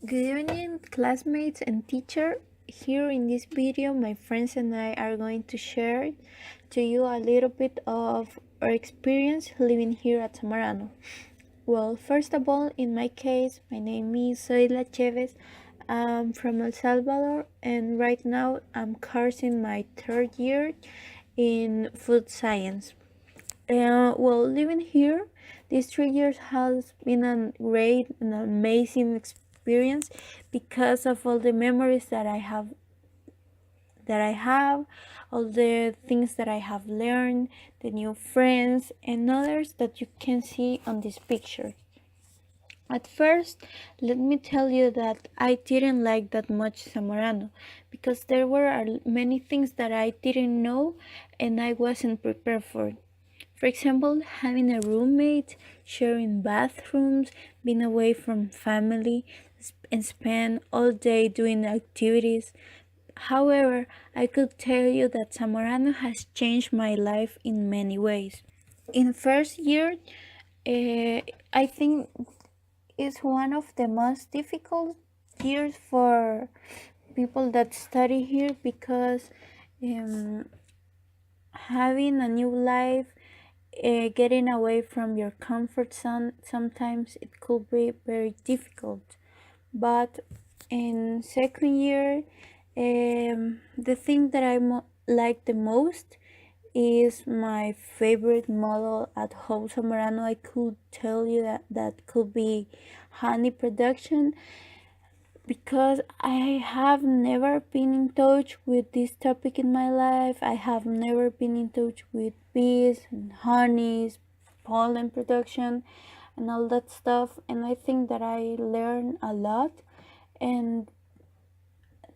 Good evening, classmates and teacher. Here in this video, my friends and I are going to share to you a little bit of our experience living here at Zamorano. Well, first of all, in my case, my name is Zoila Chavez. I'm from El Salvador, and right now I'm cursing my third year in food science. Well, living here, these 3 years has been a great and amazing experience because of all the memories that I have, all the things that I have learned, the new friends and others that you can see on this picture. At first, let me tell you that I didn't like that much Zamorano because there were many things that I didn't know and I wasn't prepared for. For example, having a roommate, sharing bathrooms, being away from family, and spend all day doing activities. However, I could tell you that Zamorano has changed my life in many ways. In first year, I think it's one of the most difficult years for people that study here because um, having a new life, getting away from your comfort zone, sometimes it could be very difficult. But in second year, the thing that like the most is my favorite model at home Zamorano. I could tell you that could be honey production because I have never been in touch with this topic in my life. I have never been in touch with bees and honeys, pollen production, and all that stuff. And I think that I learned a lot. And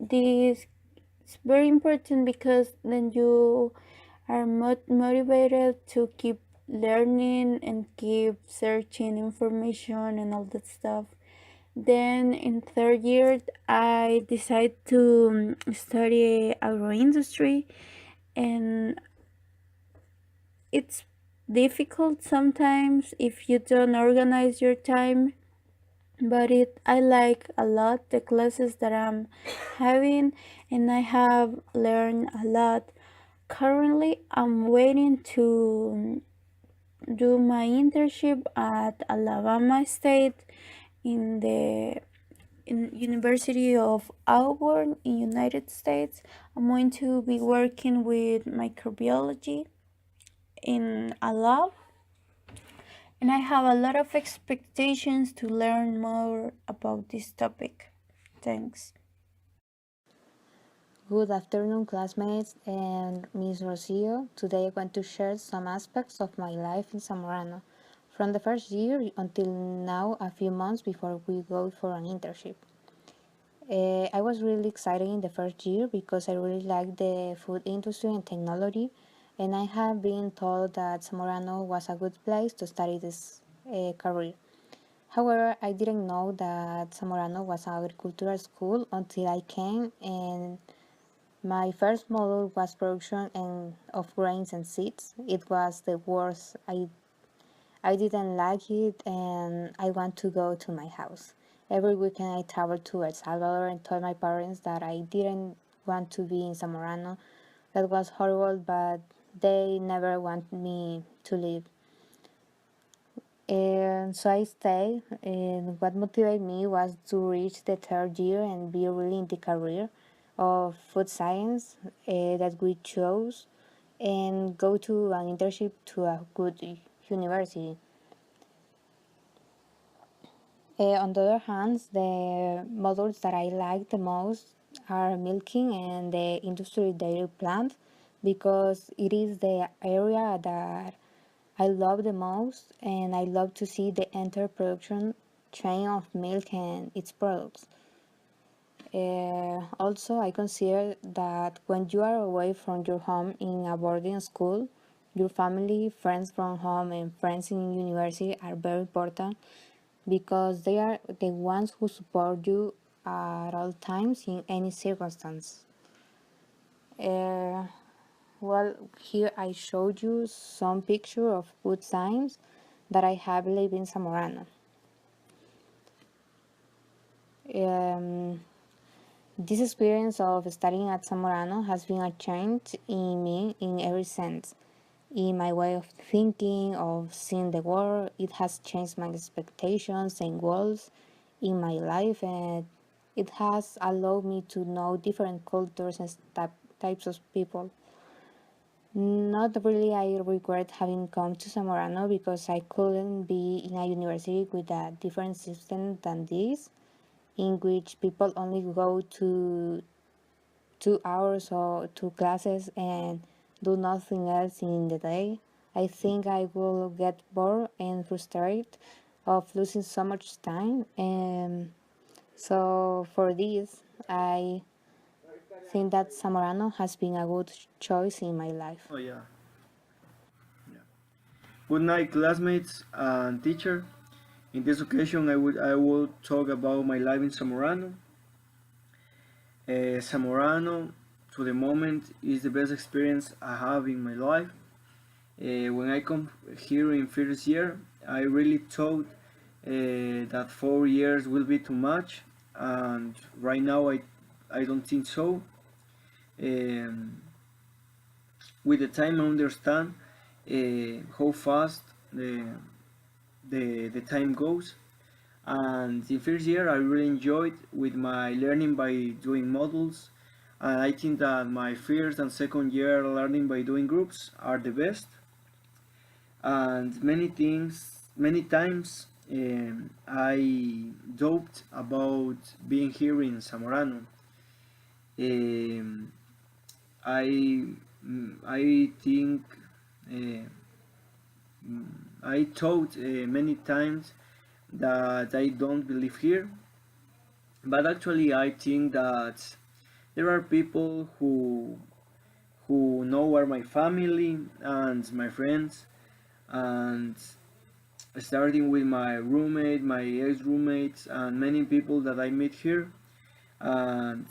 this is very important because then you are motivated to keep learning and keep searching information and all that stuff. Then in third year, I decided to study agroindustry, and it's difficult sometimes if you don't organize your time. But I like a lot the classes that I'm having, and I have learned a lot. Currently, I'm waiting to do my internship at Alabama State in the University of Auburn in United States. I'm going to be working with microbiology in a lab, and I have a lot of expectations to learn more about this topic. Thanks. Good afternoon, classmates and Miss Rocio. Today I want to share some aspects of my life in Zamorano, from the first year until now, a few months before we go for an internship. I was really excited in the first year because I really like the food industry and technology, and I have been told that Zamorano was a good place to study this career. However, I didn't know that Zamorano was an agricultural school until I came, and my first module was production of grains and seeds. It was the worst. I didn't like it and I want to go to my house. Every weekend I traveled to El Salvador and told my parents that I didn't want to be in Zamorano. That was horrible, but they never want me to leave. And so I stayed, and what motivated me was to reach the third year and be really in the career of food science that we chose and go to an internship to a good university. On the other hand, the models that I like the most are milking and the industry dairy plant because it is the area that I love the most, and I love to see the entire production chain of milk and its products. Also, I consider that when you are away from your home in a boarding school, your family, friends from home, and friends in university are very important because they are the ones who support you at all times in any circumstance. Uh, well, here I showed you some picture of good times that I have lived in Zamorano. This experience of studying at Zamorano has been a change in me in every sense. In my way of thinking, of seeing the world, it has changed my expectations and goals in my life, and it has allowed me to know different cultures and types of people. Not really, I regret having come to Zamorano because I couldn't be in a university with a different system than this, in which people only go to 2 hours or two classes and do nothing else in the day. I think I will get bored and frustrated of losing so much time. And so for this, I think that Zamorano has been a good choice in my life. Oh yeah. Yeah. Good night, classmates and teacher. In this occasion, I will talk about my life in Zamorano. Zamorano, to the moment, is the best experience I have in my life. When I come here in first year, I really thought that 4 years will be too much, and right now I don't think so. Um, with the time, I understand how fast the time goes. And the first year, I really enjoyed with my learning by doing models. And I think that my first and second year learning by doing groups are the best. And many times, I doubted about being here in Zamorano. Um, I I think uh, I thought many times that I don't believe here, but actually I think that there are people who know are my family and my friends, and starting with my roommate, my ex-roommates, and many people that I meet here, and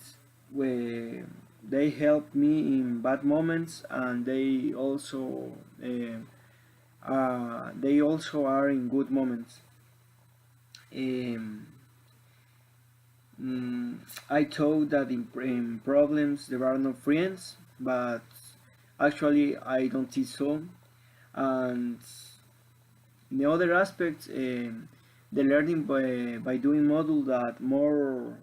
we, they help me in bad moments, and they also are in good moments. Um, I thought that in problems there are no friends, but actually I don't think so. And the other aspect, the learning by doing model that more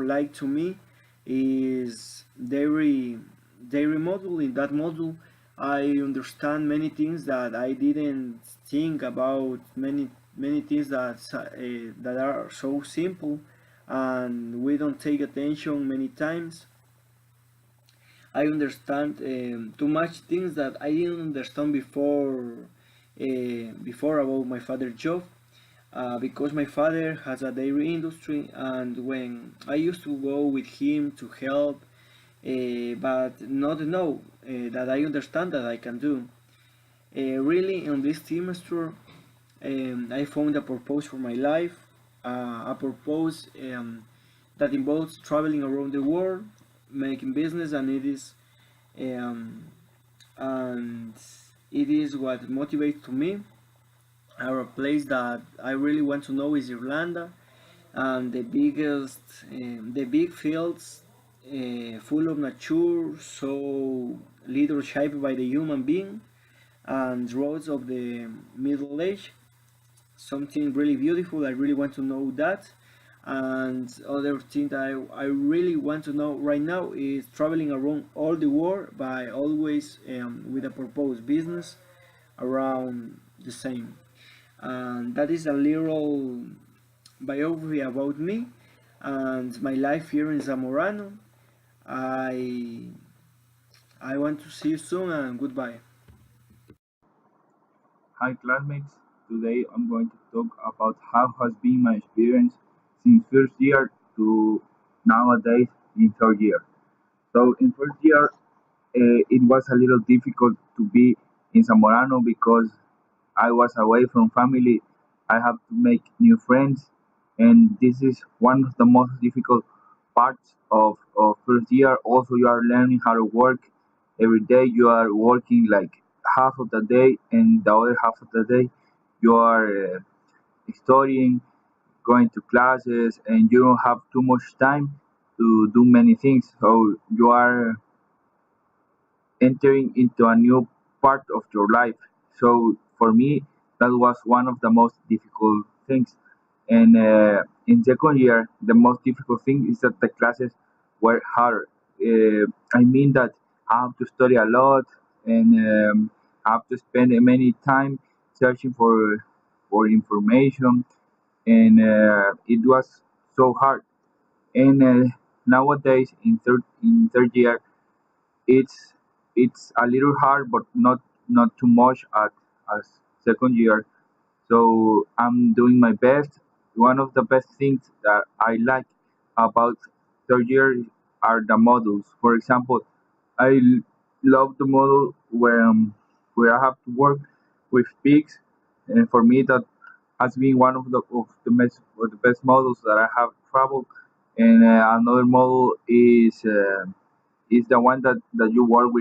like to me is dairy model. In that model, I understand many things that I didn't think about. Many things that are so simple, and we don't take attention many times. I understand too much things that I didn't understand before about my father's job, because my father has a dairy industry, and when I used to go with him to help, but not know that I understand that I can do. Really, in this semester, I found a purpose for my life, a purpose that involves traveling around the world, making business, um, and it is what motivates to me. Our place that I really want to know is Irlanda, and the big fields, full of nature, so little shaped by the human being, and roads of the Middle Age. Something really beautiful. I really want to know that. And other thing that I really want to know right now is traveling around all the world by always with a purpose, business around the same. And that is a little biography about me and my life here in Zamorano. I I want to see you soon, and goodbye. Hi classmates, today I'm going to talk about how has been my experience since first year to nowadays in third year. So in first year, it was a little difficult to be in Zamorano because I was away from family. I have to make new friends, and this is one of the most difficult parts of first year. Also, you are learning how to work. Every day you are working like half of the day, and the other half of the day you are studying, going to classes, and you don't have too much time. to do many things. So you are entering into a new part of your life. So for me, that was one of the most difficult things. And in second year, the most difficult thing is that the classes were hard. I mean that I have to study a lot, and I have to spend many time searching for information, and it was so hard. And nowadays in third year, it's it's a little hard, but not too much as second year. So I'm doing my best. One of the best things that I like about third year are the models. For example, I love the model where I have to work with pigs, and for me that has been one of the best models that I have traveled. And another model is the one that you work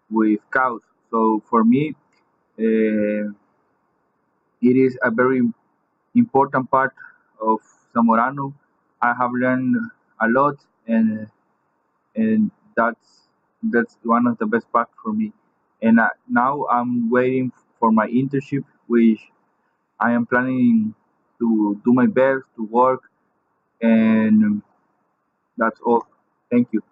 with cows. So for me, uh, it is a very important part of Zamorano. I have learned a lot, and that's one of the best parts for me. And now I'm waiting for my internship, which I am planning to do my best to work, and that's all. Thank you.